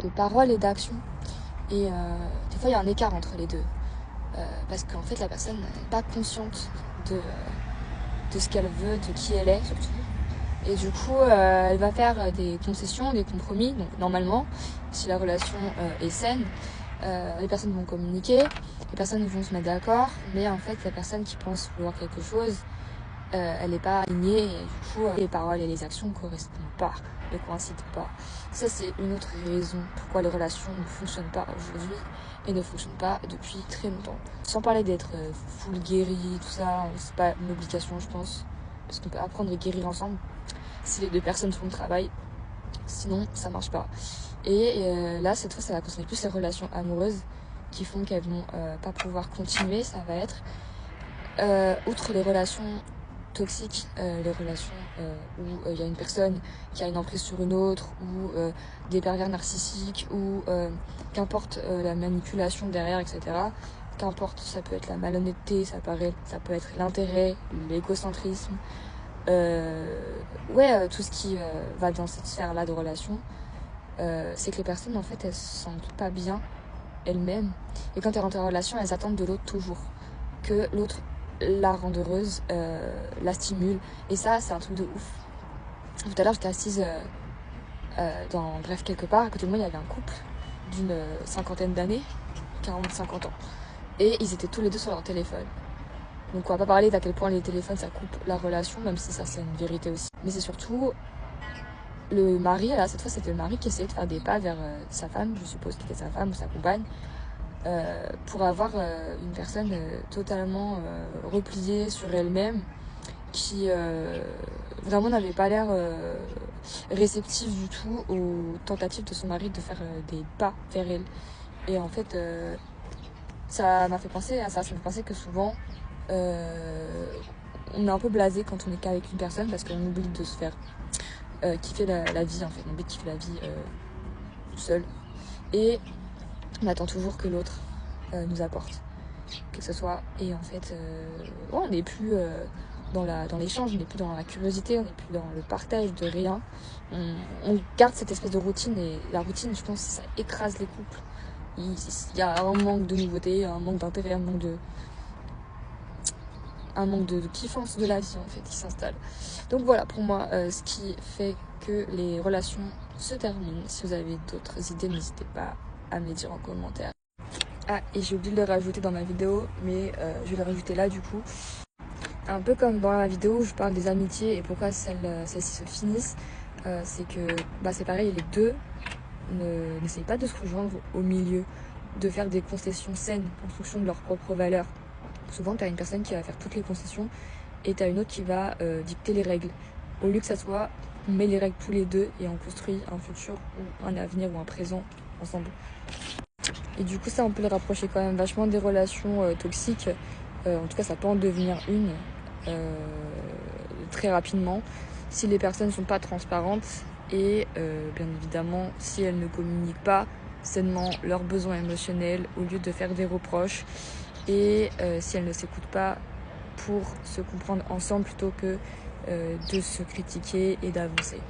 de parole et d'action. Et des fois, il y a un écart entre les deux. Parce qu'en fait, la personne n'est pas consciente de ce qu'elle veut, de qui elle est surtout. Et du coup, elle va faire des concessions, des compromis. Donc normalement, si la relation est saine, les personnes vont communiquer, les personnes vont se mettre d'accord, mais en fait, la personne qui pense vouloir quelque chose, elle n'est pas alignée, et du coup, les paroles et les actions ne correspondent pas, ne coïncident pas. Ça, c'est une autre raison pourquoi les relations ne fonctionnent pas aujourd'hui et ne fonctionnent pas depuis très longtemps. Sans parler d'être full guéri, tout ça, c'est pas une obligation, je pense, parce qu'on peut apprendre à guérir ensemble si les deux personnes font le travail. Sinon, ça marche pas. Et là, cette fois, ça va concerner plus les relations amoureuses qui font qu'elles vont pas pouvoir continuer. Ça va être, outre les relations toxiques, les relations où il y a une personne qui a une emprise sur une autre, ou des pervers narcissiques, ou qu'importe la manipulation derrière, etc. Qu'importe, ça peut être la malhonnêteté, ça peut être l'intérêt, l'égocentrisme, tout ce qui va dans cette sphère-là de relation. C'est que les personnes, en fait, elles se sentent pas bien elles-mêmes. Et quand elles rentrent en relation, elles attendent de l'autre toujours que l'autre la rende heureuse, la stimule. Et ça, c'est un truc de ouf. Tout à l'heure, j'étais assise quelque part. À côté de moi, il y avait un couple d'une cinquantaine d'années, 40-50 ans. Et ils étaient tous les deux sur leur téléphone. Donc on va pas parler d'à quel point les téléphones, ça coupe la relation, même si ça, c'est une vérité aussi. Mais c'est surtout le mari, là, cette fois, c'était le mari qui essayait de faire des pas vers sa femme, je suppose que c'était sa femme ou sa compagne, pour avoir une personne totalement repliée sur elle-même, qui vraiment n'avait pas l'air réceptive du tout aux tentatives de son mari de faire des pas vers elle. Et en fait, ça m'a fait penser à ça. Ça m'a fait penser que souvent, on est un peu blasé quand on est qu'avec une personne, parce qu'on oublie de se faire kiffer la vie, en fait. On oublie de kiffer la vie seul. Et on attend toujours que l'autre nous apporte que ce soit. Et en fait, on n'est plus dans l'échange, on n'est plus dans la curiosité, on n'est plus dans le partage de rien. On garde cette espèce de routine, et la routine, je pense, ça écrase les couples. Il y a un manque de nouveauté, un manque d'intérêt, un manque de kiffance de la vie, en fait, qui s'installe. Donc voilà, pour moi, ce qui fait que les relations se terminent. Si vous avez d'autres idées, n'hésitez pas à me les dire en commentaire. Ah, et j'ai oublié de le rajouter dans ma vidéo, mais je vais le rajouter là du coup. Un peu comme dans la vidéo où je parle des amitiés et pourquoi celles-ci se finissent, c'est que c'est pareil, les deux n'essayent pas de se rejoindre au milieu, de faire des concessions saines en fonction de leurs propres valeurs. Souvent, tu as une personne qui va faire toutes les concessions et tu as une autre qui va dicter les règles. Au lieu que ça soit, on met les règles tous les deux et on construit un futur ou un avenir ou un présent ensemble. Et du coup, ça, on peut le rapprocher quand même vachement des relations toxiques. En tout cas, ça peut en devenir une très rapidement si les personnes ne sont pas transparentes et bien évidemment si elles ne communiquent pas sainement leurs besoins émotionnels au lieu de faire des reproches, et si elles ne s'écoutent pas pour se comprendre ensemble plutôt que de se critiquer et d'avancer.